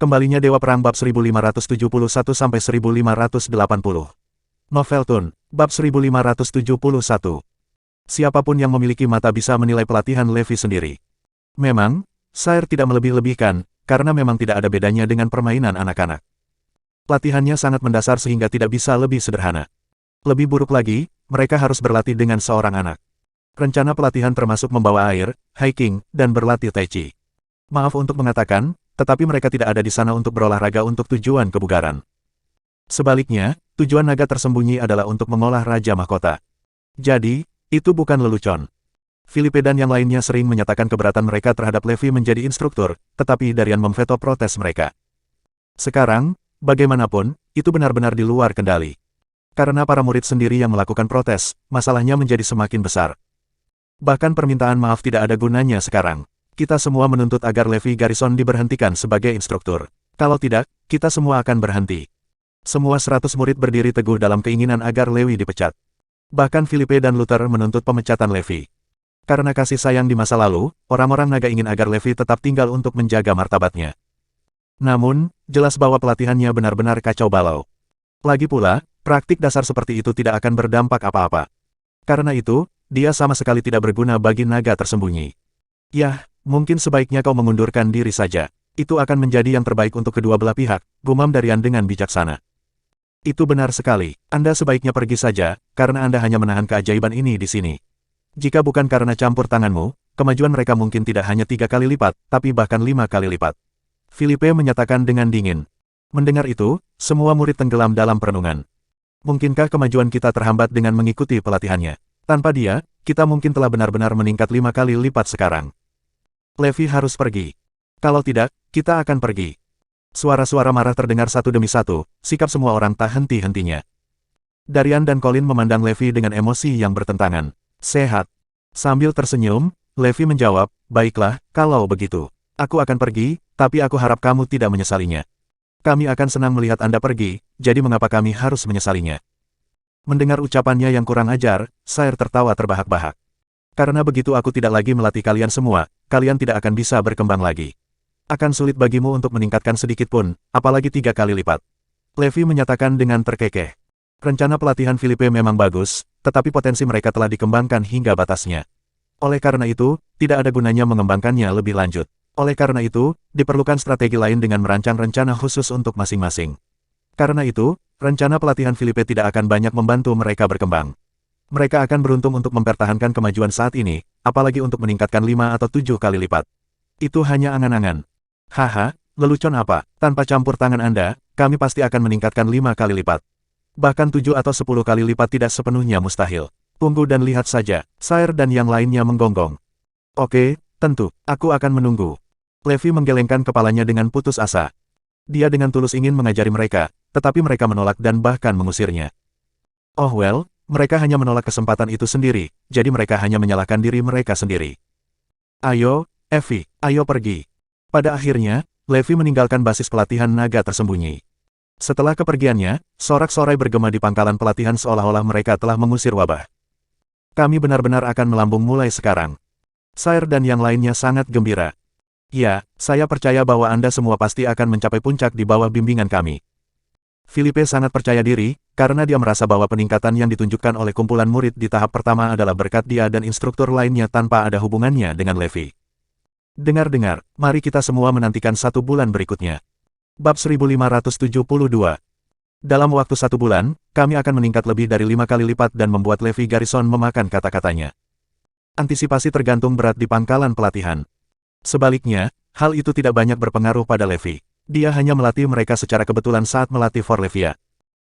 Kembalinya Dewa Perang bab 1571-1580. Novel Tun, bab 1571. Siapapun yang memiliki mata bisa menilai pelatihan Levi sendiri. Memang, Sire tidak melebih-lebihkan, karena memang tidak ada bedanya dengan permainan anak-anak. Pelatihannya sangat mendasar sehingga tidak bisa lebih sederhana. Lebih buruk lagi, mereka harus berlatih dengan seorang anak. Rencana pelatihan termasuk membawa air, hiking, dan berlatih tai chi. Maaf untuk mengatakan, tetapi mereka tidak ada di sana untuk berolahraga untuk tujuan kebugaran. Sebaliknya, tujuan naga tersembunyi adalah untuk mengolah Raja Mahkota. Jadi, itu bukan lelucon. Filipe dan yang lainnya sering menyatakan keberatan mereka terhadap Levi menjadi instruktur, tetapi Darian memveto protes mereka. Sekarang, bagaimanapun, itu benar-benar di luar kendali. Karena para murid sendiri yang melakukan protes, masalahnya menjadi semakin besar. Bahkan permintaan maaf tidak ada gunanya sekarang. Kita semua menuntut agar Levi Garrison diberhentikan sebagai instruktur. Kalau tidak, kita semua akan berhenti. Semua 100 murid berdiri teguh dalam keinginan agar Levi dipecat. Bahkan Filipe dan Luther menuntut pemecatan Levi. Karena kasih sayang di masa lalu, orang-orang naga ingin agar Levi tetap tinggal untuk menjaga martabatnya. Namun, jelas bahwa pelatihannya benar-benar kacau balau. Lagi pula, praktik dasar seperti itu tidak akan berdampak apa-apa. Karena itu, dia sama sekali tidak berguna bagi naga tersembunyi. Yah, mungkin sebaiknya kau mengundurkan diri saja. Itu akan menjadi yang terbaik untuk kedua belah pihak, gumam Darian dengan bijaksana. Itu benar sekali, Anda sebaiknya pergi saja, karena Anda hanya menahan keajaiban ini di sini. Jika bukan karena campur tanganmu, kemajuan mereka mungkin tidak hanya 3 kali lipat, tapi bahkan 5 kali lipat. Filipe menyatakan dengan dingin. Mendengar itu, semua murid tenggelam dalam perenungan. Mungkinkah kemajuan kita terhambat dengan mengikuti pelatihannya? Tanpa dia, kita mungkin telah benar-benar meningkat 5 kali lipat sekarang. Levi harus pergi. Kalau tidak, kita akan pergi. Suara-suara marah terdengar satu demi satu, sikap semua orang tak henti-hentinya. Darian dan Colin memandang Levi dengan emosi yang bertentangan. Sehat. Sambil tersenyum, Levi menjawab, baiklah, kalau begitu. Aku akan pergi, tapi aku harap kamu tidak menyesalinya. Kami akan senang melihat Anda pergi, jadi mengapa kami harus menyesalinya? Mendengar ucapannya yang kurang ajar, Sire tertawa terbahak-bahak. Karena begitu aku tidak lagi melatih kalian semua, kalian tidak akan bisa berkembang lagi. Akan sulit bagimu untuk meningkatkan sedikit pun, apalagi 3 kali lipat. Levi menyatakan dengan terkekeh. Rencana pelatihan Filipe memang bagus, tetapi potensi mereka telah dikembangkan hingga batasnya. Oleh karena itu, tidak ada gunanya mengembangkannya lebih lanjut. Oleh karena itu, diperlukan strategi lain dengan merancang rencana khusus untuk masing-masing. Karena itu, rencana pelatihan Filipe tidak akan banyak membantu mereka berkembang. Mereka akan beruntung untuk mempertahankan kemajuan saat ini, apalagi untuk meningkatkan 5 atau 7 kali lipat. Itu hanya angan-angan. Haha, lelucon apa, tanpa campur tangan Anda, kami pasti akan meningkatkan 5 kali lipat. Bahkan 7 atau 10 kali lipat tidak sepenuhnya mustahil. Tunggu dan lihat saja, Sire dan yang lainnya menggonggong. Oke, tentu, aku akan menunggu. Levi menggelengkan kepalanya dengan putus asa. Dia dengan tulus ingin mengajari mereka, tetapi mereka menolak dan bahkan mengusirnya. Oh well, mereka hanya menolak kesempatan itu sendiri, jadi mereka hanya menyalahkan diri mereka sendiri. Ayo, Evie, ayo pergi. Pada akhirnya, Levi meninggalkan basis pelatihan naga tersembunyi. Setelah kepergiannya, sorak-sorai bergema di pangkalan pelatihan seolah-olah mereka telah mengusir wabah. Kami benar-benar akan melambung mulai sekarang. Sire dan yang lainnya sangat gembira. Ya, saya percaya bahwa Anda semua pasti akan mencapai puncak di bawah bimbingan kami. Filipe sangat percaya diri, karena dia merasa bahwa peningkatan yang ditunjukkan oleh kumpulan murid di tahap pertama adalah berkat dia dan instruktur lainnya tanpa ada hubungannya dengan Levi. Dengar-dengar, mari kita semua menantikan 1 bulan berikutnya. Bab 1572. Dalam waktu 1 bulan, kami akan meningkat lebih dari 5 kali lipat dan membuat Levi Garrison memakan kata-katanya. Antisipasi tergantung berat di pangkalan pelatihan. Sebaliknya, hal itu tidak banyak berpengaruh pada Levi. Dia hanya melatih mereka secara kebetulan saat melatih Forlevia.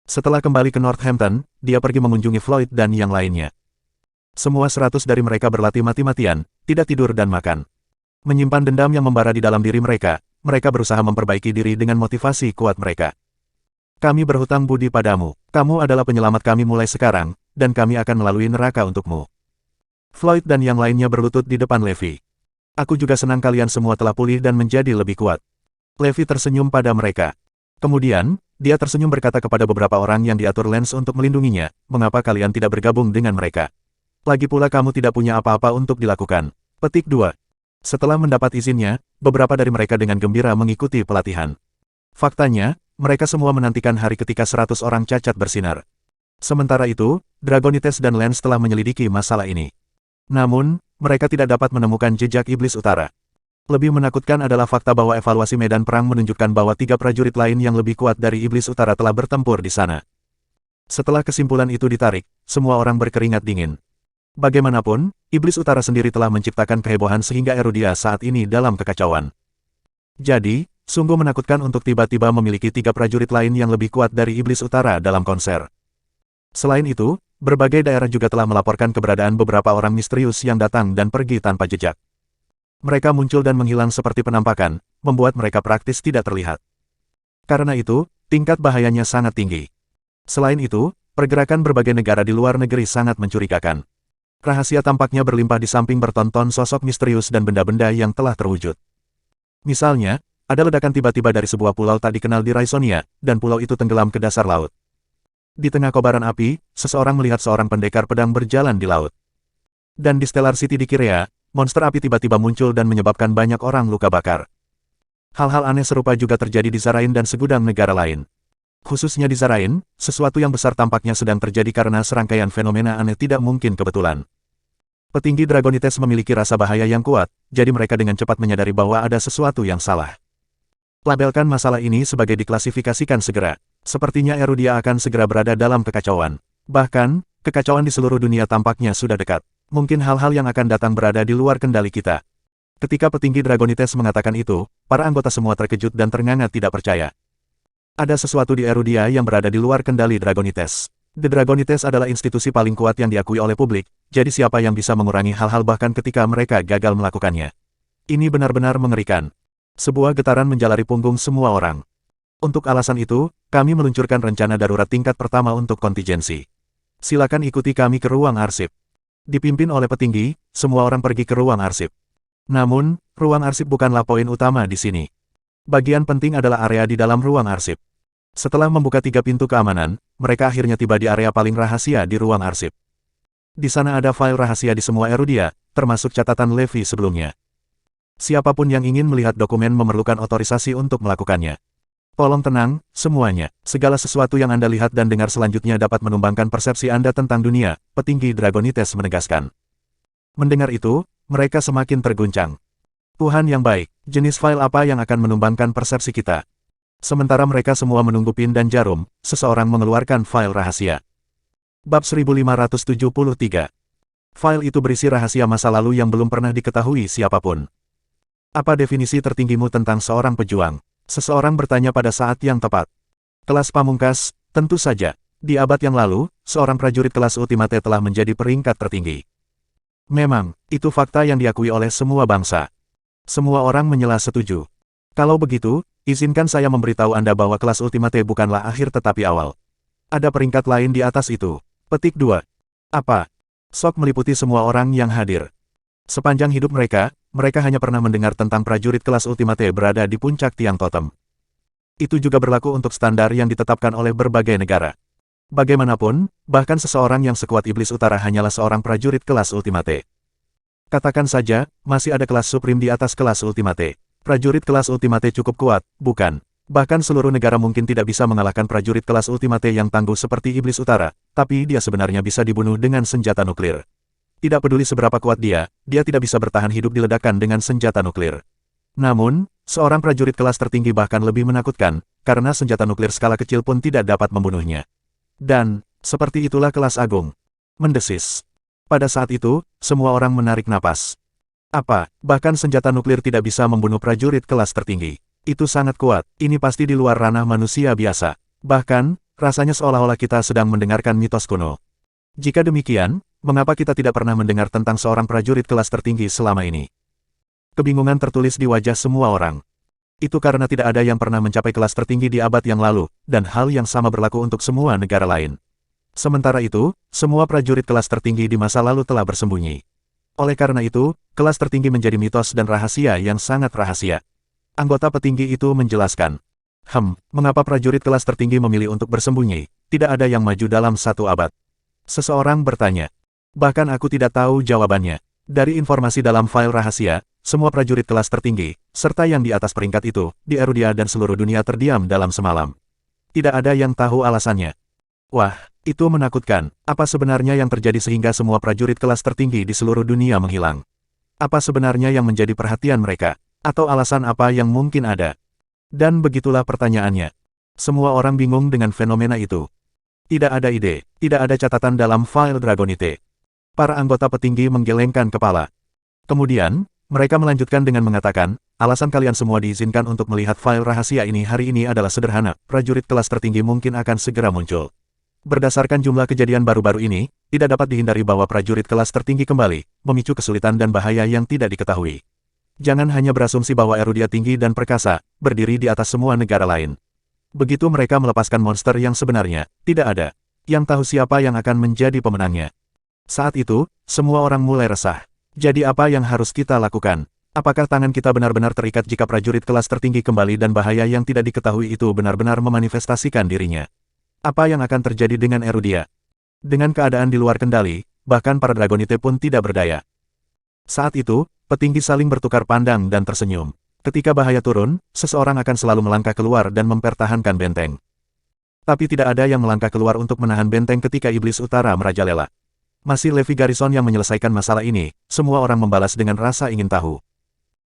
Setelah kembali ke Northampton, dia pergi mengunjungi Floyd dan yang lainnya. Semua 100 dari mereka berlatih mati-matian, tidak tidur dan makan. Menyimpan dendam yang membara di dalam diri mereka berusaha memperbaiki diri dengan motivasi kuat mereka. Kami berhutang budi padamu, kamu adalah penyelamat kami mulai sekarang, dan kami akan melalui neraka untukmu. Floyd dan yang lainnya berlutut di depan Levi. Aku juga senang kalian semua telah pulih dan menjadi lebih kuat. Levi tersenyum pada mereka. Kemudian, dia tersenyum berkata kepada beberapa orang yang diatur Lance untuk melindunginya, mengapa kalian tidak bergabung dengan mereka? Lagi pula kamu tidak punya apa-apa untuk dilakukan. Petik 2. Setelah mendapat izinnya, beberapa dari mereka dengan gembira mengikuti pelatihan. Faktanya, mereka semua menantikan hari ketika 100 orang cacat bersinar. Sementara itu, Dragonites dan Lance telah menyelidiki masalah ini. Namun, mereka tidak dapat menemukan jejak Iblis Utara. Lebih menakutkan adalah fakta bahwa evaluasi medan perang menunjukkan bahwa 3 prajurit lain yang lebih kuat dari Iblis Utara telah bertempur di sana. Setelah kesimpulan itu ditarik, semua orang berkeringat dingin. Bagaimanapun, Iblis Utara sendiri telah menciptakan kehebohan sehingga Erudia saat ini dalam kekacauan. Jadi, sungguh menakutkan untuk tiba-tiba memiliki 3 prajurit lain yang lebih kuat dari Iblis Utara dalam konser. Selain itu, berbagai daerah juga telah melaporkan keberadaan beberapa orang misterius yang datang dan pergi tanpa jejak. Mereka muncul dan menghilang seperti penampakan, membuat mereka praktis tidak terlihat. Karena itu, tingkat bahayanya sangat tinggi. Selain itu, pergerakan berbagai negara di luar negeri sangat mencurigakan. Rahasia tampaknya berlimpah di samping bertonton sosok misterius dan benda-benda yang telah terwujud. Misalnya, ada ledakan tiba-tiba dari sebuah pulau tak dikenal di Raisonia, dan pulau itu tenggelam ke dasar laut. Di tengah kobaran api, seseorang melihat seorang pendekar pedang berjalan di laut. Dan di Stellar City di Kirea, monster api tiba-tiba muncul dan menyebabkan banyak orang luka bakar. Hal-hal aneh serupa juga terjadi di Zarain dan segudang negara lain. Khususnya di Zarain, sesuatu yang besar tampaknya sedang terjadi karena serangkaian fenomena aneh tidak mungkin kebetulan. Petinggi Dragonites memiliki rasa bahaya yang kuat, jadi mereka dengan cepat menyadari bahwa ada sesuatu yang salah. Labelkan masalah ini sebagai diklasifikasikan segera. Sepertinya Erudia akan segera berada dalam kekacauan. Bahkan, kekacauan di seluruh dunia tampaknya sudah dekat. Mungkin hal-hal yang akan datang berada di luar kendali kita. Ketika petinggi Dragonites mengatakan itu, para anggota semua terkejut dan ternganga tidak percaya. Ada sesuatu di Erudia yang berada di luar kendali Dragonites. The Dragonites adalah institusi paling kuat yang diakui oleh publik, jadi siapa yang bisa mengurangi hal-hal bahkan ketika mereka gagal melakukannya. Ini benar-benar mengerikan. Sebuah getaran menjalari punggung semua orang. Untuk alasan itu, kami meluncurkan rencana darurat tingkat pertama untuk kontingensi. Silakan ikuti kami ke ruang arsip. Dipimpin oleh petinggi, semua orang pergi ke ruang arsip. Namun, ruang arsip bukanlah poin utama di sini. Bagian penting adalah area di dalam ruang arsip. Setelah membuka 3 pintu keamanan, mereka akhirnya tiba di area paling rahasia di ruang arsip. Di sana ada file rahasia di semua Erudia, termasuk catatan Levi sebelumnya. Siapapun yang ingin melihat dokumen memerlukan otorisasi untuk melakukannya. Tolong tenang, semuanya. Segala sesuatu yang Anda lihat dan dengar selanjutnya dapat menumbangkan persepsi Anda tentang dunia, petinggi Dragonites menegaskan. Mendengar itu, mereka semakin terguncang. Tuhan yang baik, jenis file apa yang akan menumbangkan persepsi kita? Sementara mereka semua menunggu pin dan jarum, seseorang mengeluarkan file rahasia. Bab 1573. File itu berisi rahasia masa lalu yang belum pernah diketahui siapapun. Apa definisi tertinggimu tentang seorang pejuang? Seseorang bertanya pada saat yang tepat. Kelas pamungkas, tentu saja. Di abad yang lalu, seorang prajurit kelas Ultimate telah menjadi peringkat tertinggi. Memang, itu fakta yang diakui oleh semua bangsa. Semua orang menyela setuju. Kalau begitu, izinkan saya memberitahu Anda bahwa kelas Ultimate bukanlah akhir tetapi awal. Ada peringkat lain di atas itu. Petik 2. Apa? Sok meliputi semua orang yang hadir. Sepanjang hidup mereka hanya pernah mendengar tentang prajurit kelas Ultimate berada di puncak tiang totem. Itu juga berlaku untuk standar yang ditetapkan oleh berbagai negara. Bagaimanapun, bahkan seseorang yang sekuat Iblis Utara hanyalah seorang prajurit kelas Ultimate. Katakan saja, masih ada kelas Supreme di atas kelas Ultimate. Prajurit kelas Ultimate cukup kuat, bukan? Bahkan seluruh negara mungkin tidak bisa mengalahkan prajurit kelas Ultimate yang tangguh seperti Iblis Utara, tapi dia sebenarnya bisa dibunuh dengan senjata nuklir. Tidak peduli seberapa kuat dia tidak bisa bertahan hidup di ledakan dengan senjata nuklir. Namun, seorang prajurit kelas tertinggi bahkan lebih menakutkan, karena senjata nuklir skala kecil pun tidak dapat membunuhnya. Dan, seperti itulah kelas agung. Mendesis. Pada saat itu, semua orang menarik napas. Apa, bahkan senjata nuklir tidak bisa membunuh prajurit kelas tertinggi. Itu sangat kuat, ini pasti di luar ranah manusia biasa. Bahkan, rasanya seolah-olah kita sedang mendengarkan mitos kuno. Jika demikian, mengapa kita tidak pernah mendengar tentang seorang prajurit kelas tertinggi selama ini? Kebingungan tertulis di wajah semua orang. Itu karena tidak ada yang pernah mencapai kelas tertinggi di abad yang lalu, dan hal yang sama berlaku untuk semua negara lain. Sementara itu, semua prajurit kelas tertinggi di masa lalu telah bersembunyi. Oleh karena itu, kelas tertinggi menjadi mitos dan rahasia yang sangat rahasia. Anggota petinggi itu menjelaskan. Mengapa prajurit kelas tertinggi memilih untuk bersembunyi? Tidak ada yang maju dalam 1 abad. Seseorang bertanya. Bahkan aku tidak tahu jawabannya. Dari informasi dalam file rahasia, semua prajurit kelas tertinggi, serta yang di atas peringkat itu, di Erudia dan seluruh dunia terdiam dalam semalam. Tidak ada yang tahu alasannya. Wah, itu menakutkan. Apa sebenarnya yang terjadi sehingga semua prajurit kelas tertinggi di seluruh dunia menghilang? Apa sebenarnya yang menjadi perhatian mereka? Atau alasan apa yang mungkin ada? Dan begitulah pertanyaannya. Semua orang bingung dengan fenomena itu. Tidak ada ide, tidak ada catatan dalam file Dragonite. Para anggota petinggi menggelengkan kepala. Kemudian, mereka melanjutkan dengan mengatakan, alasan kalian semua diizinkan untuk melihat file rahasia ini hari ini adalah sederhana, prajurit kelas tertinggi mungkin akan segera muncul. Berdasarkan jumlah kejadian baru-baru ini, tidak dapat dihindari bahwa prajurit kelas tertinggi kembali, memicu kesulitan dan bahaya yang tidak diketahui. Jangan hanya berasumsi bahwa Erudia tinggi dan perkasa, berdiri di atas semua negara lain. Begitu mereka melepaskan monster yang sebenarnya, tidak ada yang tahu siapa yang akan menjadi pemenangnya. Saat itu, semua orang mulai resah. Jadi apa yang harus kita lakukan? Apakah tangan kita benar-benar terikat jika prajurit kelas tertinggi kembali dan bahaya yang tidak diketahui itu benar-benar memanifestasikan dirinya? Apa yang akan terjadi dengan Erudia? Dengan keadaan di luar kendali, bahkan para Dragonite pun tidak berdaya. Saat itu, petinggi saling bertukar pandang dan tersenyum. Ketika bahaya turun, seseorang akan selalu melangkah keluar dan mempertahankan benteng. Tapi tidak ada yang melangkah keluar untuk menahan benteng ketika Iblis Utara merajalela. Masih Levi Garrison yang menyelesaikan masalah ini, semua orang membalas dengan rasa ingin tahu.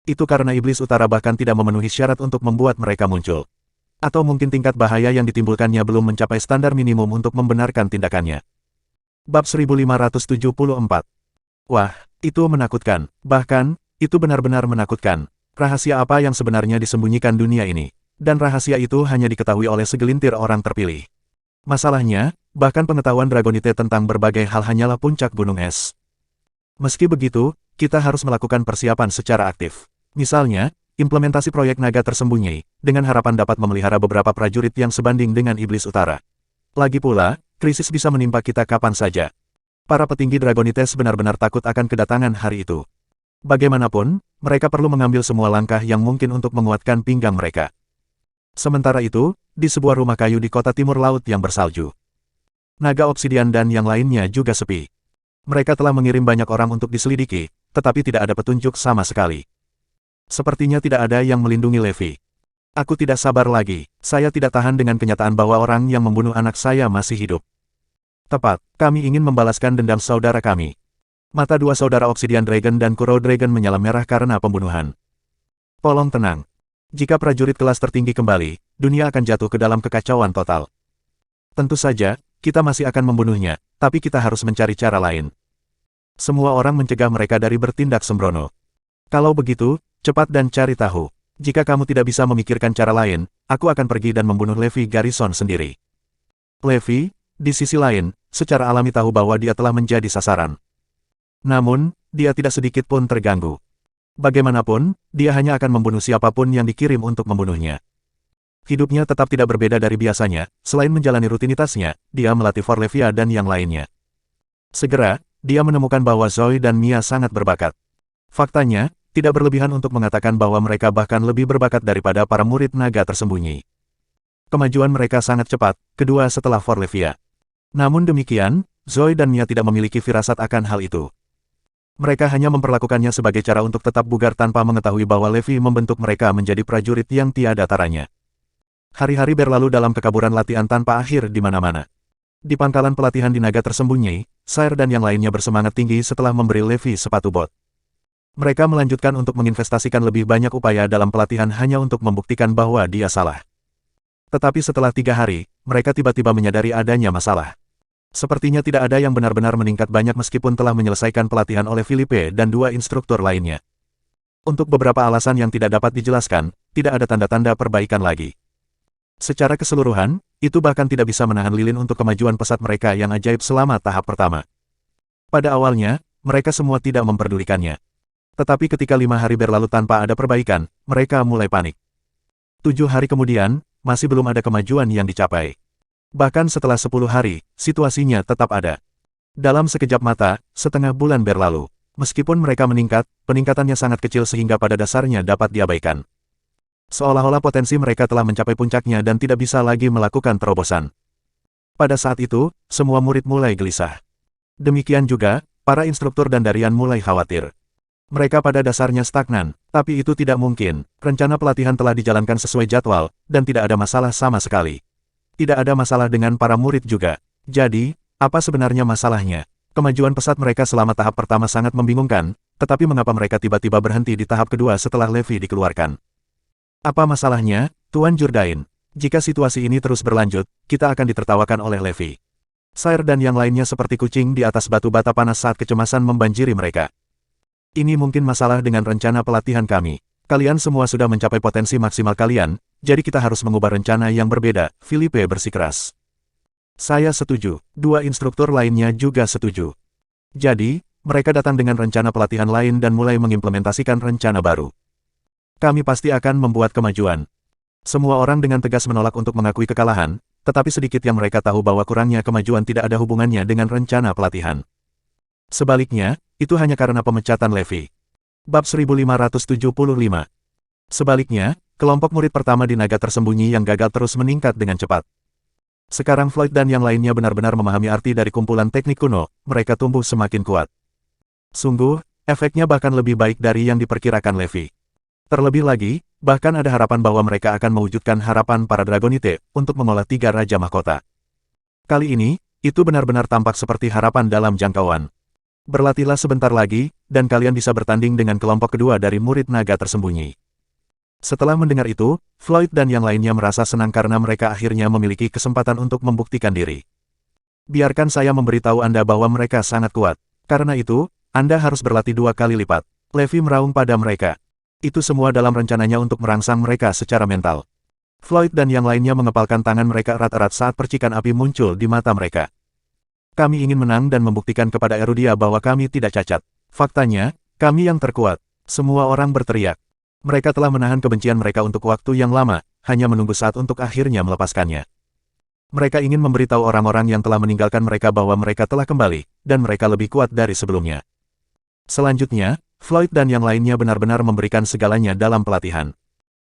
Itu karena Iblis Utara bahkan tidak memenuhi syarat untuk membuat mereka muncul. Atau mungkin tingkat bahaya yang ditimbulkannya belum mencapai standar minimum untuk membenarkan tindakannya. Bab 1574. Wah, itu menakutkan. Bahkan, itu benar-benar menakutkan. Rahasia apa yang sebenarnya disembunyikan dunia ini? Dan rahasia itu hanya diketahui oleh segelintir orang terpilih. Masalahnya, bahkan pengetahuan Dragonite tentang berbagai hal hanyalah puncak gunung es. Meski begitu, kita harus melakukan persiapan secara aktif. Misalnya, implementasi proyek naga tersembunyi, dengan harapan dapat memelihara beberapa prajurit yang sebanding dengan Iblis Utara. Lagi pula, krisis bisa menimpa kita kapan saja. Para petinggi Dragonites benar-benar takut akan kedatangan hari itu. Bagaimanapun, mereka perlu mengambil semua langkah yang mungkin untuk menguatkan pinggang mereka. Sementara itu, di sebuah rumah kayu di kota timur laut yang bersalju, naga obsidian dan yang lainnya juga sepi. Mereka telah mengirim banyak orang untuk diselidiki, tetapi tidak ada petunjuk sama sekali. Sepertinya tidak ada yang melindungi Levi. Aku tidak sabar lagi, saya tidak tahan dengan kenyataan bahwa orang yang membunuh anak saya masih hidup. Tepat, kami ingin membalaskan dendam saudara kami. Mata dua saudara Obsidian Dragon dan Kuro Dragon menyala merah karena pembunuhan. Tolong tenang. Jika prajurit kelas tertinggi kembali, dunia akan jatuh ke dalam kekacauan total. Tentu saja, kita masih akan membunuhnya, tapi kita harus mencari cara lain. Semua orang mencegah mereka dari bertindak sembrono. Kalau begitu, cepat dan cari tahu. Jika kamu tidak bisa memikirkan cara lain, aku akan pergi dan membunuh Levi Garrison sendiri. Levi, di sisi lain, secara alami tahu bahwa dia telah menjadi sasaran. Namun, dia tidak sedikit pun terganggu. Bagaimanapun, dia hanya akan membunuh siapapun yang dikirim untuk membunuhnya. Hidupnya tetap tidak berbeda dari biasanya, selain menjalani rutinitasnya, dia melatih Forlevia dan yang lainnya. Segera, dia menemukan bahwa Zoe dan Mia sangat berbakat. Faktanya, tidak berlebihan untuk mengatakan bahwa mereka bahkan lebih berbakat daripada para murid naga tersembunyi. Kemajuan mereka sangat cepat, kedua setelah Forlevia. Namun demikian, Zoe dan Mia tidak memiliki firasat akan hal itu. Mereka hanya memperlakukannya sebagai cara untuk tetap bugar tanpa mengetahui bahwa Levi membentuk mereka menjadi prajurit yang tiada taranya. Hari-hari berlalu dalam kekaburan latihan tanpa akhir di mana-mana. Di pangkalan pelatihan di naga tersembunyi, Sire dan yang lainnya bersemangat tinggi setelah memberi Levi sepatu bot. Mereka melanjutkan untuk menginvestasikan lebih banyak upaya dalam pelatihan hanya untuk membuktikan bahwa dia salah. Tetapi setelah 3 hari, mereka tiba-tiba menyadari adanya masalah. Sepertinya tidak ada yang benar-benar meningkat banyak meskipun telah menyelesaikan pelatihan oleh Philippe dan 2 instruktur lainnya. Untuk beberapa alasan yang tidak dapat dijelaskan, tidak ada tanda-tanda perbaikan lagi. Secara keseluruhan, itu bahkan tidak bisa menahan lilin untuk kemajuan pesat mereka yang ajaib selama tahap pertama. Pada awalnya, mereka semua tidak memperdulikannya. Tetapi ketika 5 hari berlalu tanpa ada perbaikan, mereka mulai panik. 7 hari kemudian, masih belum ada kemajuan yang dicapai. Bahkan setelah 10 hari, situasinya tetap ada. Dalam sekejap mata, setengah bulan berlalu. Meskipun mereka meningkat, peningkatannya sangat kecil sehingga pada dasarnya dapat diabaikan. Seolah-olah potensi mereka telah mencapai puncaknya dan tidak bisa lagi melakukan terobosan. Pada saat itu, semua murid mulai gelisah. Demikian juga, para instruktur dan Darian mulai khawatir. Mereka pada dasarnya stagnan, tapi itu tidak mungkin. Rencana pelatihan telah dijalankan sesuai jadwal, dan tidak ada masalah sama sekali. Tidak ada masalah dengan para murid juga. Jadi, apa sebenarnya masalahnya? Kemajuan pesat mereka selama tahap pertama sangat membingungkan, tetapi mengapa mereka tiba-tiba berhenti di tahap kedua setelah Levi dikeluarkan? Apa masalahnya, Tuan Jourdain? Jika situasi ini terus berlanjut, kita akan ditertawakan oleh Levi. Sire dan yang lainnya seperti kucing di atas batu bata panas saat kecemasan membanjiri mereka. Ini mungkin masalah dengan rencana pelatihan kami. Kalian semua sudah mencapai potensi maksimal kalian, jadi kita harus mengubah rencana yang berbeda, Filipe bersikeras. Saya setuju, dua instruktur lainnya juga setuju. Jadi, mereka datang dengan rencana pelatihan lain dan mulai mengimplementasikan rencana baru. Kami pasti akan membuat kemajuan. Semua orang dengan tegas menolak untuk mengakui kekalahan, tetapi sedikit yang mereka tahu bahwa kurangnya kemajuan tidak ada hubungannya dengan rencana pelatihan. Sebaliknya, itu hanya karena pemecatan Levi. Bab 1575. Sebaliknya, kelompok murid pertama di naga tersembunyi yang gagal terus meningkat dengan cepat. Sekarang Floyd dan yang lainnya benar-benar memahami arti dari kumpulan teknik kuno, mereka tumbuh semakin kuat. Sungguh, efeknya bahkan lebih baik dari yang diperkirakan Levi. Terlebih lagi, bahkan ada harapan bahwa mereka akan mewujudkan harapan para Dragonite untuk mengolah 3 Raja Mahkota. Kali ini, itu benar-benar tampak seperti harapan dalam jangkauan. Berlatihlah sebentar lagi, dan kalian bisa bertanding dengan kelompok kedua dari murid naga tersembunyi. Setelah mendengar itu, Floyd dan yang lainnya merasa senang karena mereka akhirnya memiliki kesempatan untuk membuktikan diri. Biarkan saya memberitahu Anda bahwa mereka sangat kuat. Karena itu, Anda harus berlatih 2 kali lipat. Levi meraung pada mereka. Itu semua dalam rencananya untuk merangsang mereka secara mental. Floyd dan yang lainnya mengepalkan tangan mereka erat-erat saat percikan api muncul di mata mereka. Kami ingin menang dan membuktikan kepada Erudia bahwa kami tidak cacat. Faktanya, kami yang terkuat. Semua orang berteriak. Mereka telah menahan kebencian mereka untuk waktu yang lama, hanya menunggu saat untuk akhirnya melepaskannya. Mereka ingin memberitahu orang-orang yang telah meninggalkan mereka bahwa mereka telah kembali, dan mereka lebih kuat dari sebelumnya. Selanjutnya, Floyd dan yang lainnya benar-benar memberikan segalanya dalam pelatihan.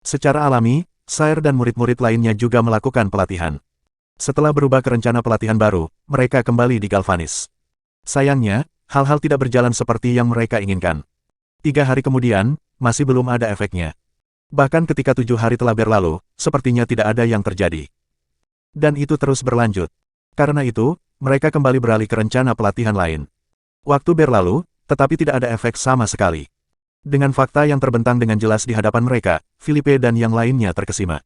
Secara alami, Sire dan murid-murid lainnya juga melakukan pelatihan. Setelah berubah ke rencana pelatihan baru, mereka kembali di Galvanis. Sayangnya, hal-hal tidak berjalan seperti yang mereka inginkan. 3 hari kemudian, masih belum ada efeknya. Bahkan ketika 7 hari telah berlalu, sepertinya tidak ada yang terjadi. Dan itu terus berlanjut. Karena itu, mereka kembali beralih ke rencana pelatihan lain. Waktu berlalu, tetapi tidak ada efek sama sekali. Dengan fakta yang terbentang dengan jelas di hadapan mereka, Filipe dan yang lainnya terkesima.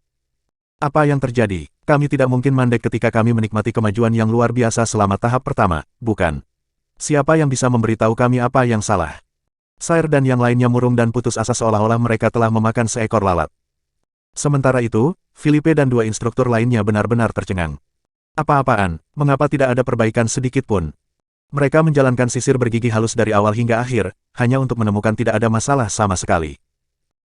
Apa yang terjadi? Kami tidak mungkin mandek ketika kami menikmati kemajuan yang luar biasa selama tahap pertama, bukan? Siapa yang bisa memberitahu kami apa yang salah? Sire dan yang lainnya murung dan putus asa seolah-olah mereka telah memakan seekor lalat. Sementara itu, Filipe dan 2 instruktur lainnya benar-benar tercengang. Apa-apaan, mengapa tidak ada perbaikan sedikit pun? Mereka menjalankan sisir bergigi halus dari awal hingga akhir, hanya untuk menemukan tidak ada masalah sama sekali.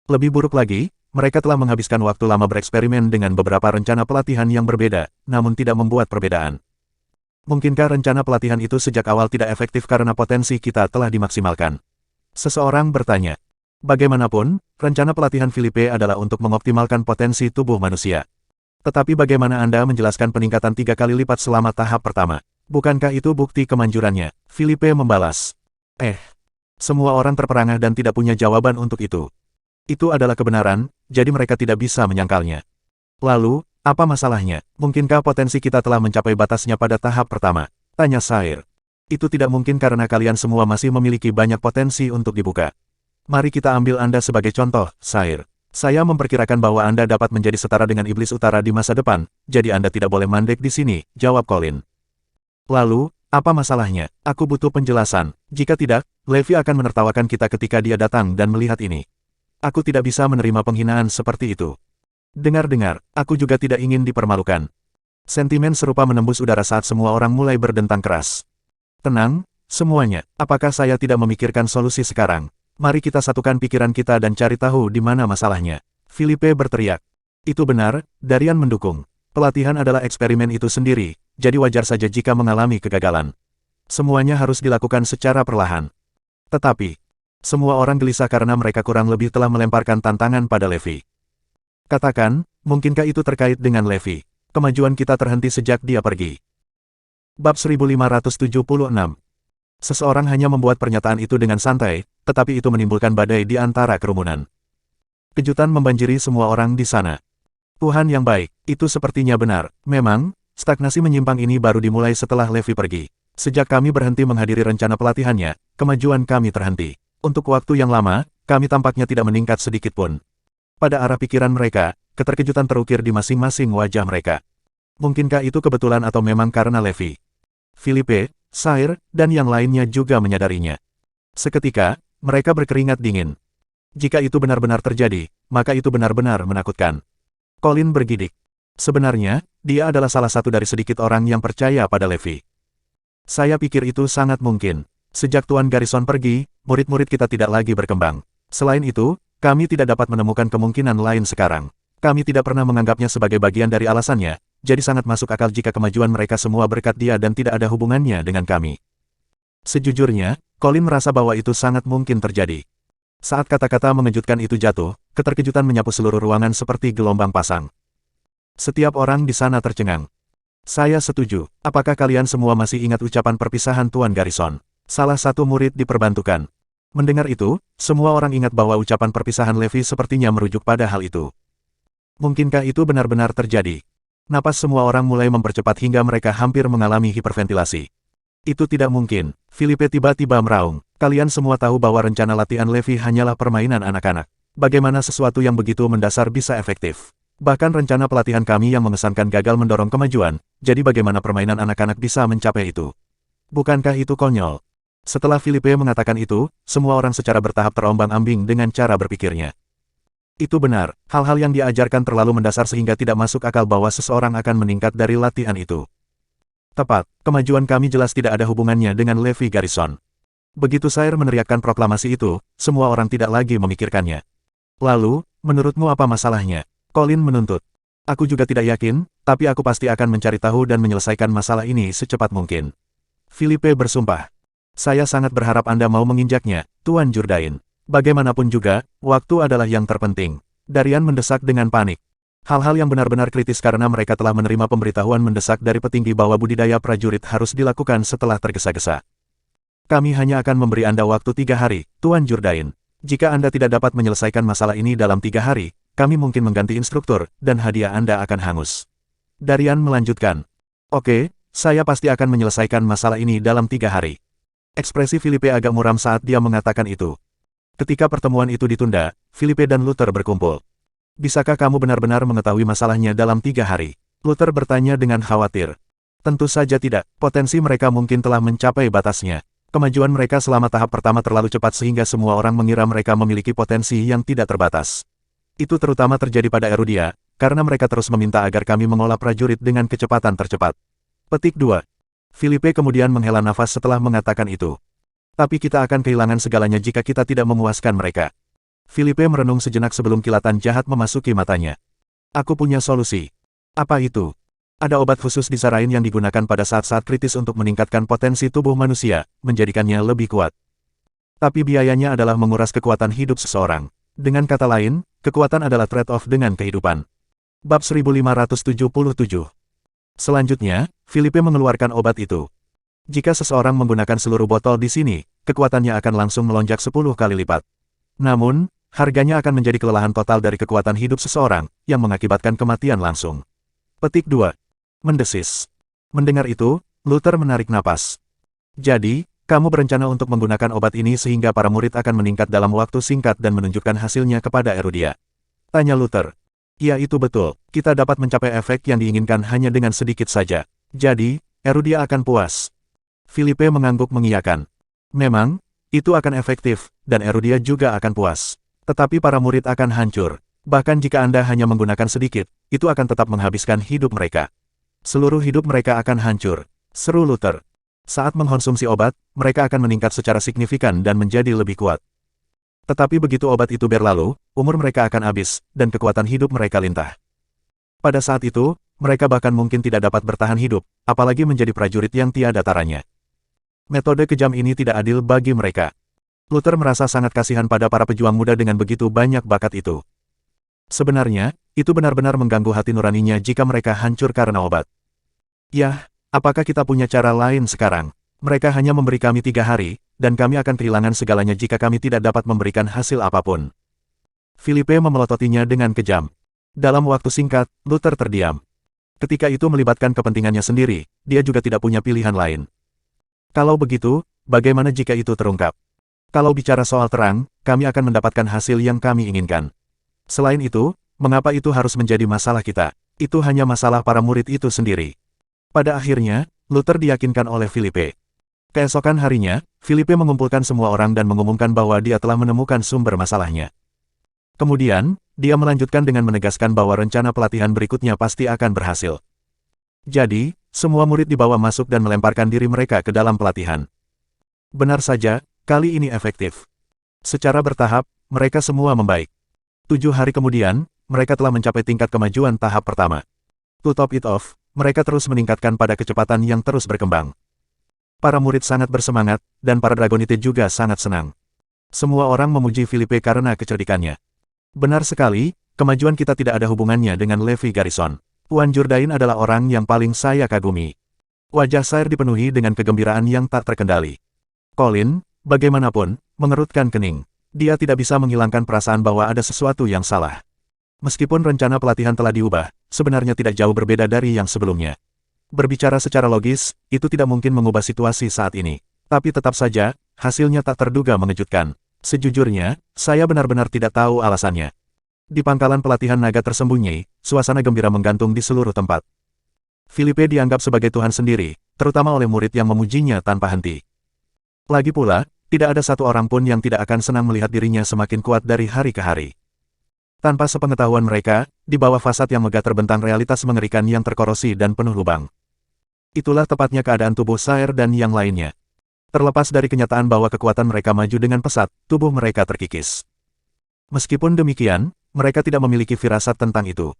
Lebih buruk lagi, mereka telah menghabiskan waktu lama bereksperimen dengan beberapa rencana pelatihan yang berbeda, namun tidak membuat perbedaan. Mungkinkah rencana pelatihan itu sejak awal tidak efektif karena potensi kita telah dimaksimalkan? Seseorang bertanya. Bagaimanapun, rencana pelatihan Filipe adalah untuk mengoptimalkan potensi tubuh manusia. Tetapi bagaimana Anda menjelaskan peningkatan 3 kali lipat selama tahap pertama? Bukankah itu bukti kemanjurannya? Filipe membalas. Semua orang terperangah dan tidak punya jawaban untuk itu. Itu adalah kebenaran, jadi mereka tidak bisa menyangkalnya. Lalu, apa masalahnya? Mungkinkah potensi kita telah mencapai batasnya pada tahap pertama? Tanya Sire. Itu tidak mungkin karena kalian semua masih memiliki banyak potensi untuk dibuka. Mari kita ambil Anda sebagai contoh, Sire. Saya memperkirakan bahwa Anda dapat menjadi setara dengan Iblis Utara di masa depan, jadi Anda tidak boleh mandek di sini, jawab Colin. Lalu, apa masalahnya? Aku butuh penjelasan. Jika tidak, Levi akan menertawakan kita ketika dia datang dan melihat ini. Aku tidak bisa menerima penghinaan seperti itu. Dengar-dengar, aku juga tidak ingin dipermalukan. Sentimen serupa menembus udara saat semua orang mulai berdentang keras. Tenang, semuanya, apakah saya tidak memikirkan solusi sekarang? Mari kita satukan pikiran kita dan cari tahu di mana masalahnya. Filipe berteriak. Itu benar, Darian mendukung. Pelatihan adalah eksperimen itu sendiri, jadi wajar saja jika mengalami kegagalan. Semuanya harus dilakukan secara perlahan. Tetapi, semua orang gelisah karena mereka kurang lebih telah melemparkan tantangan pada Levi. Katakan, mungkinkah itu terkait dengan Levi? Kemajuan kita terhenti sejak dia pergi. Bab 1576. Seseorang hanya membuat pernyataan itu dengan santai, tetapi itu menimbulkan badai di antara kerumunan. Kejutan membanjiri semua orang di sana. Tuhan yang baik, itu sepertinya benar. Memang, stagnasi menyimpang ini baru dimulai setelah Levi pergi. Sejak kami berhenti menghadiri rencana pelatihannya, kemajuan kami terhenti. Untuk waktu yang lama, kami tampaknya tidak meningkat sedikit pun. Pada arah pikiran mereka, keterkejutan terukir di masing-masing wajah mereka. Mungkinkah itu kebetulan atau memang karena Levi? Philippe, Sair, dan yang lainnya juga menyadarinya. Seketika, mereka berkeringat dingin. Jika itu benar-benar terjadi, maka itu benar-benar menakutkan. Colin bergidik. Sebenarnya, dia adalah salah satu dari sedikit orang yang percaya pada Levi. Saya pikir itu sangat mungkin. Sejak Tuan Garrison pergi, murid-murid kita tidak lagi berkembang. Selain itu, kami tidak dapat menemukan kemungkinan lain sekarang. Kami tidak pernah menganggapnya sebagai bagian dari alasannya, jadi sangat masuk akal jika kemajuan mereka semua berkat dia dan tidak ada hubungannya dengan kami. Sejujurnya, Colin merasa bahwa itu sangat mungkin terjadi. Saat kata-kata mengejutkan itu jatuh, keterkejutan menyapu seluruh ruangan seperti gelombang pasang. Setiap orang di sana tercengang. Saya setuju. Apakah kalian semua masih ingat ucapan perpisahan Tuan Garrison? Salah satu murid diperbantukan. Mendengar itu, semua orang ingat bahwa ucapan perpisahan Levi sepertinya merujuk pada hal itu. Mungkinkah itu benar-benar terjadi? Napas semua orang mulai mempercepat hingga mereka hampir mengalami hiperventilasi. Itu tidak mungkin. Philippe tiba-tiba meraung. Kalian semua tahu bahwa rencana latihan Levi hanyalah permainan anak-anak. Bagaimana sesuatu yang begitu mendasar bisa efektif? Bahkan rencana pelatihan kami yang mengesankan gagal mendorong kemajuan, jadi bagaimana permainan anak-anak bisa mencapai itu? Bukankah itu konyol? Setelah Philippe mengatakan itu, semua orang secara bertahap terombang-ambing dengan cara berpikirnya. Itu benar, hal-hal yang diajarkan terlalu mendasar sehingga tidak masuk akal bahwa seseorang akan meningkat dari latihan itu. Tepat, kemajuan kami jelas tidak ada hubungannya dengan Levi Garrison. Begitu Sair meneriakkan proklamasi itu, semua orang tidak lagi memikirkannya. Lalu, menurutmu apa masalahnya? Colin menuntut. Aku juga tidak yakin, tapi aku pasti akan mencari tahu dan menyelesaikan masalah ini secepat mungkin. Philippe bersumpah. Saya sangat berharap Anda mau menginjaknya, Tuan Jourdain. Bagaimanapun juga, waktu adalah yang terpenting. Darian mendesak dengan panik. Hal-hal yang benar-benar kritis karena mereka telah menerima pemberitahuan mendesak dari petinggi bahwa budidaya prajurit harus dilakukan setelah tergesa-gesa. Kami hanya akan memberi Anda waktu 3 hari, Tuan Jourdain. Jika Anda tidak dapat menyelesaikan masalah ini dalam 3 hari, kami mungkin mengganti instruktur, dan hadiah Anda akan hangus. Darian melanjutkan. Oke, saya pasti akan menyelesaikan masalah ini dalam 3 hari. Ekspresi Philippe agak muram saat dia mengatakan itu. Ketika pertemuan itu ditunda, Philippe dan Luther berkumpul. Bisakah kamu benar-benar mengetahui masalahnya dalam 3 hari? Luther bertanya dengan khawatir. Tentu saja tidak, potensi mereka mungkin telah mencapai batasnya. Kemajuan mereka selama tahap pertama terlalu cepat sehingga semua orang mengira mereka memiliki potensi yang tidak terbatas. Itu terutama terjadi pada Erudia, karena mereka terus meminta agar kami mengolah prajurit dengan kecepatan tercepat. Petik 2. Philippe kemudian menghela nafas setelah mengatakan itu. Tapi kita akan kehilangan segalanya jika kita tidak memuaskan mereka. Philippe merenung sejenak sebelum kilatan jahat memasuki matanya. Aku punya solusi. Apa itu? Ada obat khusus di Zarain yang digunakan pada saat-saat kritis untuk meningkatkan potensi tubuh manusia, menjadikannya lebih kuat. Tapi biayanya adalah menguras kekuatan hidup seseorang. Dengan kata lain, kekuatan adalah trade-off dengan kehidupan. Bab 1577. Selanjutnya, Philippe mengeluarkan obat itu. Jika seseorang menggunakan seluruh botol di sini, kekuatannya akan langsung melonjak 10 kali lipat. Namun, harganya akan menjadi kelelahan total dari kekuatan hidup seseorang, yang mengakibatkan kematian langsung. Petik 2. Mendesis. Mendengar itu, Luther menarik napas. Jadi, kamu berencana untuk menggunakan obat ini sehingga para murid akan meningkat dalam waktu singkat dan menunjukkan hasilnya kepada Erudia. Tanya Luther. Ya itu betul, kita dapat mencapai efek yang diinginkan hanya dengan sedikit saja. Jadi, Erudia akan puas. Philippe mengangguk mengiyakan. Memang, itu akan efektif, dan Erudia juga akan puas. Tetapi para murid akan hancur. Bahkan jika Anda hanya menggunakan sedikit, itu akan tetap menghabiskan hidup mereka. Seluruh hidup mereka akan hancur, seru Luther. Saat mengkonsumsi obat, mereka akan meningkat secara signifikan dan menjadi lebih kuat. Tetapi begitu obat itu berlalu, umur mereka akan habis, dan kekuatan hidup mereka lintah. Pada saat itu, mereka bahkan mungkin tidak dapat bertahan hidup, apalagi menjadi prajurit yang tiada taranya. Metode kejam ini tidak adil bagi mereka. Luther merasa sangat kasihan pada para pejuang muda dengan begitu banyak bakat itu. Sebenarnya, itu benar-benar mengganggu hati nuraninya jika mereka hancur karena obat. Yah, apakah kita punya cara lain sekarang? Mereka hanya memberi kami 3 hari, dan kami akan kehilangan segalanya jika kami tidak dapat memberikan hasil apapun. Philippe memelototinya dengan kejam. Dalam waktu singkat, Luther terdiam. Ketika itu melibatkan kepentingannya sendiri, dia juga tidak punya pilihan lain. Kalau begitu, bagaimana jika itu terungkap? Kalau bicara soal terang, kami akan mendapatkan hasil yang kami inginkan. Selain itu, mengapa itu harus menjadi masalah kita? Itu hanya masalah para murid itu sendiri. Pada akhirnya, Luther diyakinkan oleh Philippe. Keesokan harinya, Philippe mengumpulkan semua orang dan mengumumkan bahwa dia telah menemukan sumber masalahnya. Kemudian, dia melanjutkan dengan menegaskan bahwa rencana pelatihan berikutnya pasti akan berhasil. Jadi, semua murid dibawa masuk dan melemparkan diri mereka ke dalam pelatihan. Benar saja, kali ini efektif. Secara bertahap, mereka semua membaik. 7 hari kemudian, mereka telah mencapai tingkat kemajuan tahap pertama. To top it off, mereka terus meningkatkan pada kecepatan yang terus berkembang. Para murid sangat bersemangat, dan para Dragonite juga sangat senang. Semua orang memuji Philippe karena kecerdikannya. Benar sekali, kemajuan kita tidak ada hubungannya dengan Levi Garrison. Tuan Jourdain adalah orang yang paling saya kagumi. Wajah Sire dipenuhi dengan kegembiraan yang tak terkendali. Colin, bagaimanapun, mengerutkan kening. Dia tidak bisa menghilangkan perasaan bahwa ada sesuatu yang salah. Meskipun rencana pelatihan telah diubah, sebenarnya tidak jauh berbeda dari yang sebelumnya. Berbicara secara logis, itu tidak mungkin mengubah situasi saat ini. Tapi tetap saja, hasilnya tak terduga mengejutkan. Sejujurnya, saya benar-benar tidak tahu alasannya. Di pangkalan pelatihan naga tersembunyi, suasana gembira menggantung di seluruh tempat. Philippe dianggap sebagai Tuhan sendiri, terutama oleh murid yang memujinya tanpa henti. Lagi pula, tidak ada satu orang pun yang tidak akan senang melihat dirinya semakin kuat dari hari ke hari. Tanpa sepengetahuan mereka, di bawah fasad yang megah terbentang realitas mengerikan yang terkorosi dan penuh lubang. Itulah tepatnya keadaan tubuh Sire dan yang lainnya. Terlepas dari kenyataan bahwa kekuatan mereka maju dengan pesat, tubuh mereka terkikis. Meskipun demikian, mereka tidak memiliki firasat tentang itu.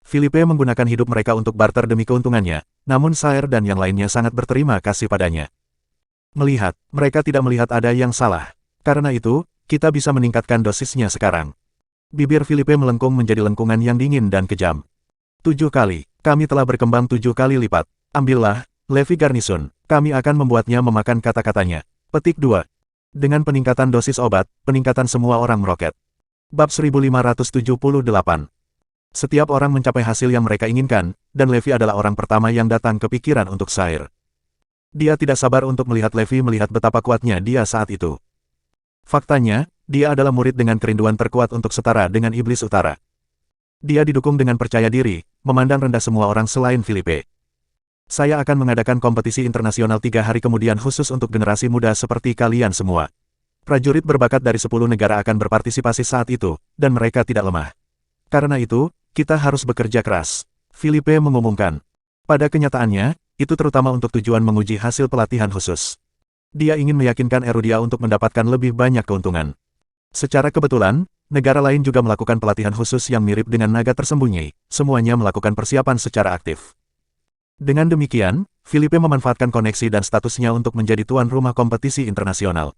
Philippe menggunakan hidup mereka untuk barter demi keuntungannya, namun Sire dan yang lainnya sangat berterima kasih padanya. Melihat, mereka tidak melihat ada yang salah. Karena itu, kita bisa meningkatkan dosisnya sekarang. Bibir Philippe melengkung menjadi lengkungan yang dingin dan kejam. 7 kali, kami telah berkembang 7 kali lipat. Ambillah, Levi Garrison, kami akan membuatnya memakan kata-katanya. Petik 2. Dengan peningkatan dosis obat, peningkatan semua orang meroket. Bab 1578. Setiap orang mencapai hasil yang mereka inginkan, dan Levi adalah orang pertama yang datang ke pikiran untuk Sire. Dia tidak sabar untuk melihat Levi melihat betapa kuatnya dia saat itu. Faktanya, dia adalah murid dengan kerinduan terkuat untuk setara dengan Iblis Utara. Dia didukung dengan percaya diri, memandang rendah semua orang selain Philippe. Saya akan mengadakan kompetisi internasional 3 hari kemudian khusus untuk generasi muda seperti kalian semua. Prajurit berbakat dari 10 negara akan berpartisipasi saat itu, dan mereka tidak lemah. Karena itu, kita harus bekerja keras. Philippe mengumumkan. Pada kenyataannya, itu terutama untuk tujuan menguji hasil pelatihan khusus. Dia ingin meyakinkan Erudia untuk mendapatkan lebih banyak keuntungan. Secara kebetulan, negara lain juga melakukan pelatihan khusus yang mirip dengan naga tersembunyi, semuanya melakukan persiapan secara aktif. Dengan demikian, Philippe memanfaatkan koneksi dan statusnya untuk menjadi tuan rumah kompetisi internasional.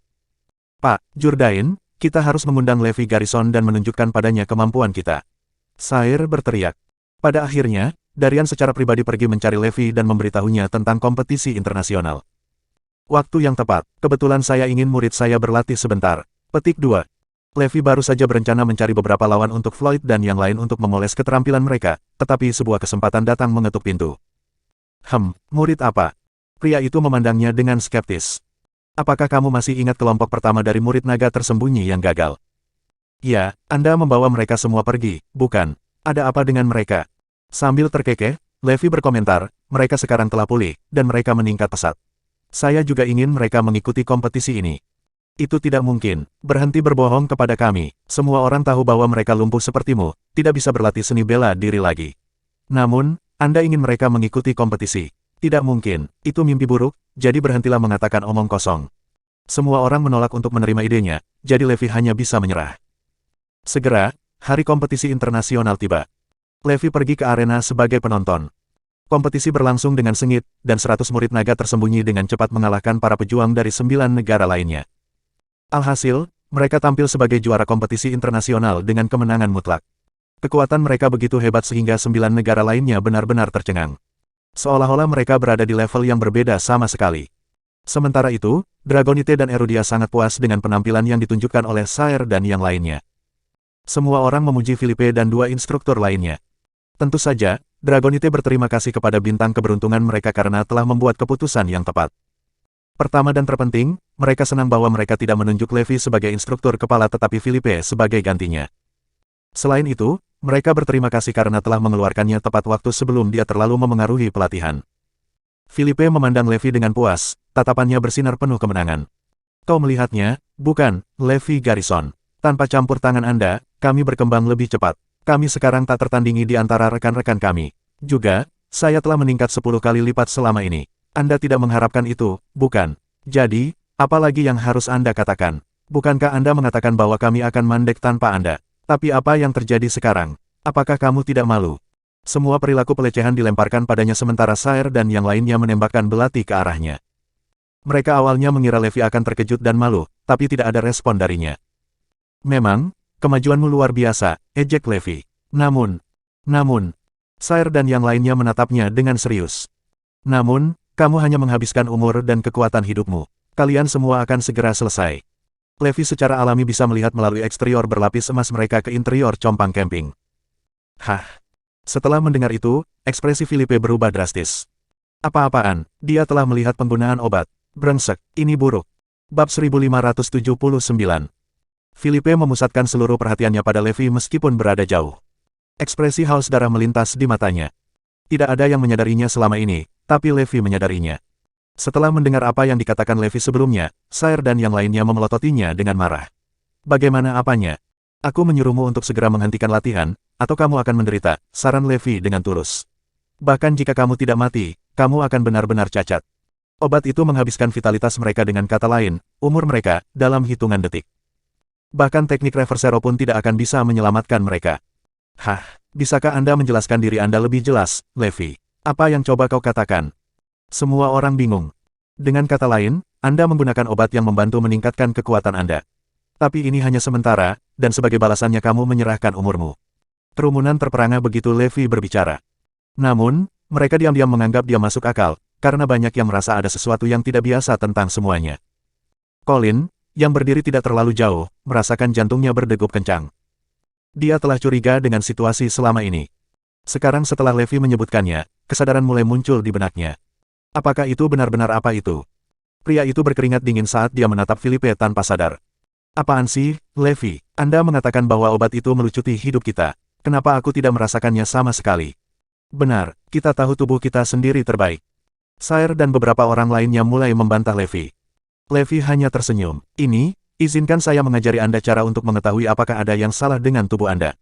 Pak Jourdain, kita harus mengundang Levi Garrison dan menunjukkan padanya kemampuan kita. Sire berteriak. Pada akhirnya, Darian secara pribadi pergi mencari Levi dan memberitahunya tentang kompetisi internasional. Waktu yang tepat, kebetulan saya ingin murid saya berlatih sebentar. Petik 2. Levi baru saja berencana mencari beberapa lawan untuk Floyd dan yang lain untuk memoles keterampilan mereka, tetapi sebuah kesempatan datang mengetuk pintu. Murid apa? Pria itu memandangnya dengan skeptis. Apakah kamu masih ingat kelompok pertama dari murid naga tersembunyi yang gagal? Ya, Anda membawa mereka semua pergi, bukan? Ada apa dengan mereka? Sambil terkekeh, Levi berkomentar, mereka sekarang telah pulih, dan mereka meningkat pesat. Saya juga ingin mereka mengikuti kompetisi ini. Itu tidak mungkin, berhenti berbohong kepada kami. Semua orang tahu bahwa mereka lumpuh sepertimu, tidak bisa berlatih seni bela diri lagi. Namun, Anda ingin mereka mengikuti kompetisi. Tidak mungkin, itu mimpi buruk, jadi berhentilah mengatakan omong kosong. Semua orang menolak untuk menerima idenya, jadi Levi hanya bisa menyerah. Segera, hari kompetisi internasional tiba. Levi pergi ke arena sebagai penonton. Kompetisi berlangsung dengan sengit, dan 100 murid naga tersembunyi dengan cepat mengalahkan para pejuang dari 9 negara lainnya. Alhasil, mereka tampil sebagai juara kompetisi internasional dengan kemenangan mutlak. Kekuatan mereka begitu hebat sehingga 9 negara lainnya benar-benar tercengang. Seolah-olah mereka berada di level yang berbeda sama sekali. Sementara itu, Dragonite dan Erudia sangat puas dengan penampilan yang ditunjukkan oleh Sire dan yang lainnya. Semua orang memuji Filipe dan dua instruktur lainnya. Tentu saja, Dragonite berterima kasih kepada bintang keberuntungan mereka karena telah membuat keputusan yang tepat. Pertama dan terpenting, mereka senang bahwa mereka tidak menunjuk Levi sebagai instruktur kepala tetapi Filipe sebagai gantinya. Selain itu, mereka berterima kasih karena telah mengeluarkannya tepat waktu sebelum dia terlalu memengaruhi pelatihan. Filipe memandang Levi dengan puas, tatapannya bersinar penuh kemenangan. Kau melihatnya, bukan, Levi Garrison. Tanpa campur tangan Anda, kami berkembang lebih cepat. Kami sekarang tak tertandingi di antara rekan-rekan kami. Juga, saya telah meningkat 10 kali lipat selama ini. Anda tidak mengharapkan itu, bukan? Jadi, apa lagi yang harus Anda katakan? Bukankah Anda mengatakan bahwa kami akan mandek tanpa Anda? Tapi apa yang terjadi sekarang? Apakah kamu tidak malu? Semua perilaku pelecehan dilemparkan padanya sementara Sire dan yang lainnya menembakkan belati ke arahnya. Mereka awalnya mengira Levi akan terkejut dan malu, tapi tidak ada respon darinya. Memang, kemajuanmu luar biasa, ejek Levi. Namun, Sire dan yang lainnya menatapnya dengan serius. Namun, kamu hanya menghabiskan umur dan kekuatan hidupmu. Kalian semua akan segera selesai. Levi secara alami bisa melihat melalui eksterior berlapis emas mereka ke interior compang camping. Hah. Setelah mendengar itu, ekspresi Filipe berubah drastis. Apa-apaan, dia telah melihat penggunaan obat. Brengsek, ini buruk. Bab 1579. Filipe memusatkan seluruh perhatiannya pada Levi meskipun berada jauh. Ekspresi haus darah melintas di matanya. Tidak ada yang menyadarinya selama ini, tapi Levi menyadarinya. Setelah mendengar apa yang dikatakan Levi sebelumnya, Sire dan yang lainnya memelototinya dengan marah. Bagaimana apanya? Aku menyuruhmu untuk segera menghentikan latihan, atau kamu akan menderita, saran Levi dengan tulus. Bahkan jika kamu tidak mati, kamu akan benar-benar cacat. Obat itu menghabiskan vitalitas mereka dengan kata lain, umur mereka, dalam hitungan detik. Bahkan teknik reversero pun tidak akan bisa menyelamatkan mereka. Hah, bisakah Anda menjelaskan diri Anda lebih jelas, Levi? Apa yang coba kau katakan? Semua orang bingung. Dengan kata lain, Anda menggunakan obat yang membantu meningkatkan kekuatan Anda. Tapi ini hanya sementara, dan sebagai balasannya kamu menyerahkan umurmu. Kerumunan terperangah begitu Levi berbicara. Namun, mereka diam-diam menganggap dia masuk akal, karena banyak yang merasa ada sesuatu yang tidak biasa tentang semuanya. Colin, yang berdiri tidak terlalu jauh, merasakan jantungnya berdegup kencang. Dia telah curiga dengan situasi selama ini. Sekarang setelah Levi menyebutkannya, kesadaran mulai muncul di benaknya. Apakah itu benar-benar apa itu? Pria itu berkeringat dingin saat dia menatap Filipe tanpa sadar. Apaan sih, Levi? Anda mengatakan bahwa obat itu melucuti hidup kita. Kenapa aku tidak merasakannya sama sekali? Benar, kita tahu tubuh kita sendiri terbaik. Sire dan beberapa orang lainnya mulai membantah Levi. Levi hanya tersenyum. Ini, izinkan saya mengajari Anda cara untuk mengetahui apakah ada yang salah dengan tubuh Anda.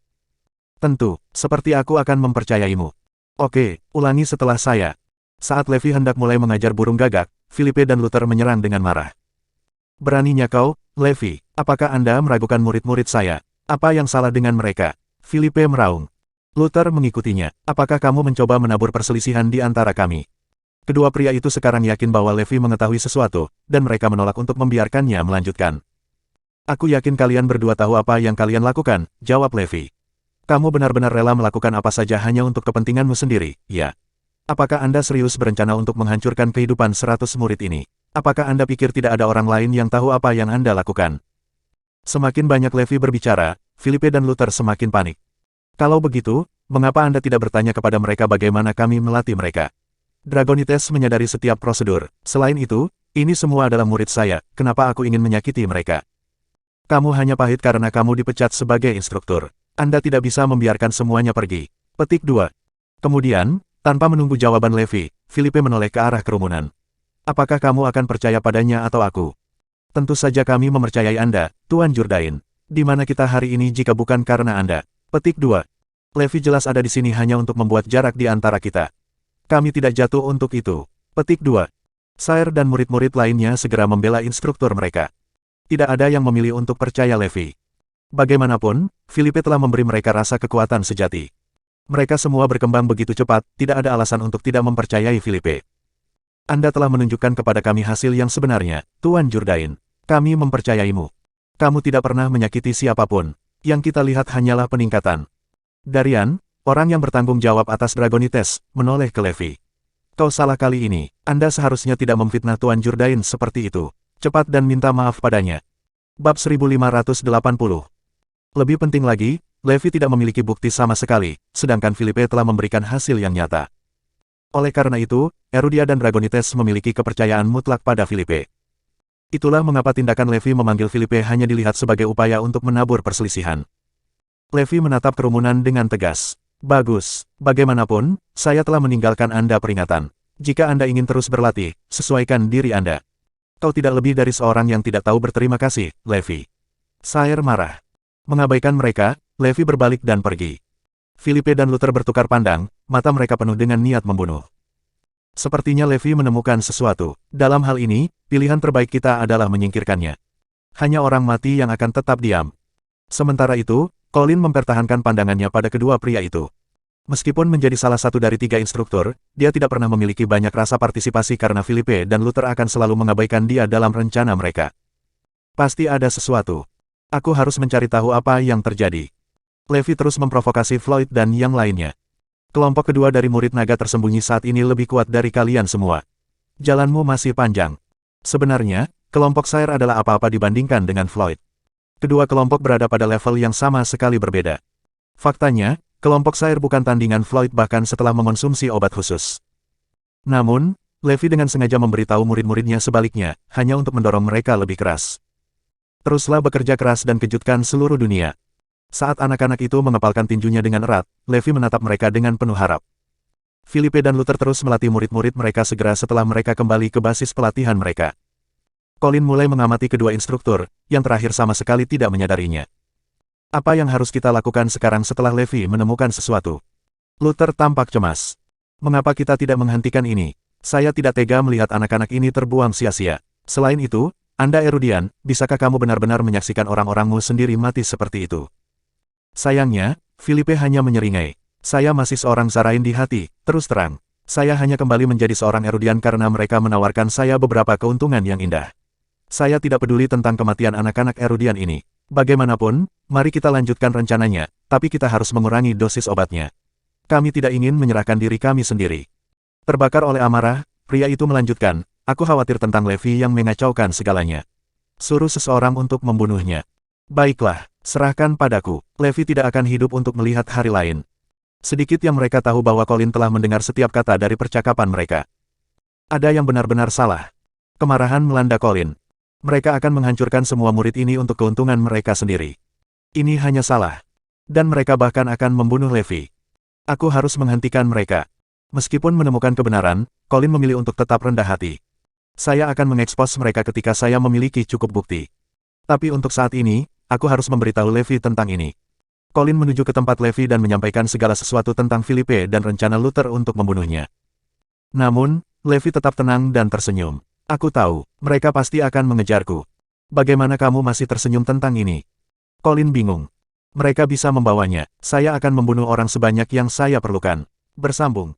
Tentu, seperti aku akan mempercayaimu. Oke, ulangi setelah saya. Saat Levi hendak mulai mengajar burung gagak, Filipe dan Luther menyerang dengan marah. Beraninya kau, Levi, apakah Anda meragukan murid-murid saya? Apa yang salah dengan mereka? Filipe meraung. Luther mengikutinya. Apakah kamu mencoba menabur perselisihan di antara kami? Kedua pria itu sekarang yakin bahwa Levi mengetahui sesuatu, dan mereka menolak untuk membiarkannya melanjutkan. Aku yakin kalian berdua tahu apa yang kalian lakukan, jawab Levi. Kamu benar-benar rela melakukan apa saja hanya untuk kepentinganmu sendiri, ya? Apakah Anda serius berencana untuk menghancurkan kehidupan 100 murid ini? Apakah Anda pikir tidak ada orang lain yang tahu apa yang Anda lakukan? Semakin banyak Levi berbicara, Filipe dan Luther semakin panik. Kalau begitu, mengapa Anda tidak bertanya kepada mereka bagaimana kami melatih mereka? Dragonites menyadari setiap prosedur. Selain itu, ini semua adalah murid saya, kenapa aku ingin menyakiti mereka? Kamu hanya pahit karena kamu dipecat sebagai instruktur. Anda tidak bisa membiarkan semuanya pergi. Petik 2. Kemudian, tanpa menunggu jawaban Levi, Filipe menoleh ke arah kerumunan. Apakah kamu akan percaya padanya atau aku? Tentu saja kami mempercayai Anda, Tuan Jourdain. Di mana kita hari ini jika bukan karena Anda? Petik 2. Levi jelas ada di sini hanya untuk membuat jarak di antara kita. Kami tidak jatuh untuk itu. Petik 2. Sire dan murid-murid lainnya segera membela instruktur mereka. Tidak ada yang memilih untuk percaya Levi. Bagaimanapun, Filipe telah memberi mereka rasa kekuatan sejati. Mereka semua berkembang begitu cepat, tidak ada alasan untuk tidak mempercayai Filipe. Anda telah menunjukkan kepada kami hasil yang sebenarnya, Tuan Jourdain. Kami mempercayaimu. Kamu tidak pernah menyakiti siapapun. Yang kita lihat hanyalah peningkatan. Darian, orang yang bertanggung jawab atas Dragonites, menoleh ke Levi. Kau salah kali ini. Anda seharusnya tidak memfitnah Tuan Jourdain seperti itu. Cepat dan minta maaf padanya. Bab 1580. Lebih penting lagi, Levi tidak memiliki bukti sama sekali, sedangkan Philippe telah memberikan hasil yang nyata. Oleh karena itu, Erudia dan Dragonites memiliki kepercayaan mutlak pada Philippe. Itulah mengapa tindakan Levi memanggil Philippe hanya dilihat sebagai upaya untuk menabur perselisihan. Levi menatap kerumunan dengan tegas. Bagus, bagaimanapun, saya telah meninggalkan Anda peringatan. Jika Anda ingin terus berlatih, sesuaikan diri Anda. Kau tidak lebih dari seorang yang tidak tahu berterima kasih, Levi. Sire marah. Mengabaikan mereka, Levi berbalik dan pergi. Philippe dan Luther bertukar pandang, mata mereka penuh dengan niat membunuh. Sepertinya Levi menemukan sesuatu. Dalam hal ini, pilihan terbaik kita adalah menyingkirkannya. Hanya orang mati yang akan tetap diam. Sementara itu, Colin mempertahankan pandangannya pada kedua pria itu. Meskipun menjadi salah satu dari 3 instruktur, dia tidak pernah memiliki banyak rasa partisipasi karena Philippe dan Luther akan selalu mengabaikan dia dalam rencana mereka. Pasti ada sesuatu. Aku harus mencari tahu apa yang terjadi. Levi terus memprovokasi Floyd dan yang lainnya. Kelompok kedua dari murid naga tersembunyi saat ini lebih kuat dari kalian semua. Jalanmu masih panjang. Sebenarnya, kelompok Sire adalah apa-apa dibandingkan dengan Floyd. Kedua kelompok berada pada level yang sama sekali berbeda. Faktanya, kelompok Sire bukan tandingan Floyd bahkan setelah mengonsumsi obat khusus. Namun, Levi dengan sengaja memberitahu murid-muridnya sebaliknya, hanya untuk mendorong mereka lebih keras. Teruslah bekerja keras dan kejutkan seluruh dunia. Saat anak-anak itu mengepalkan tinjunya dengan erat, Levi menatap mereka dengan penuh harap. Philippe dan Luther terus melatih murid-murid mereka segera setelah mereka kembali ke basis pelatihan mereka. Colin mulai mengamati kedua instruktur, yang terakhir sama sekali tidak menyadarinya. Apa yang harus kita lakukan sekarang setelah Levi menemukan sesuatu? Luther tampak cemas. Mengapa kita tidak menghentikan ini? Saya tidak tega melihat anak-anak ini terbuang sia-sia. Selain itu, Anda Erudian, bisakah kamu benar-benar menyaksikan orang-orangmu sendiri mati seperti itu? Sayangnya, Philippe hanya menyeringai. Saya masih seorang Zarain di hati, terus terang. Saya hanya kembali menjadi seorang Erudian karena mereka menawarkan saya beberapa keuntungan yang indah. Saya tidak peduli tentang kematian anak-anak Erudian ini. Bagaimanapun, mari kita lanjutkan rencananya, tapi kita harus mengurangi dosis obatnya. Kami tidak ingin menyerahkan diri kami sendiri. Terbakar oleh amarah, pria itu melanjutkan, aku khawatir tentang Levi yang mengacaukan segalanya. Suruh seseorang untuk membunuhnya. Baiklah, serahkan padaku. Levi tidak akan hidup untuk melihat hari lain. Sedikit yang mereka tahu bahwa Colin telah mendengar setiap kata dari percakapan mereka. Ada yang benar-benar salah. Kemarahan melanda Colin. Mereka akan menghancurkan semua murid ini untuk keuntungan mereka sendiri. Ini hanya salah. Dan mereka bahkan akan membunuh Levi. Aku harus menghentikan mereka. Meskipun menemukan kebenaran, Colin memilih untuk tetap rendah hati. Saya akan mengekspos mereka ketika saya memiliki cukup bukti. Tapi untuk saat ini, aku harus memberitahu Levi tentang ini. Colin menuju ke tempat Levi dan menyampaikan segala sesuatu tentang Philippe dan rencana Luther untuk membunuhnya. Namun, Levi tetap tenang dan tersenyum. Aku tahu, mereka pasti akan mengejarku. Bagaimana kamu masih tersenyum tentang ini? Colin bingung. Mereka bisa membawanya, saya akan membunuh orang sebanyak yang saya perlukan. Bersambung.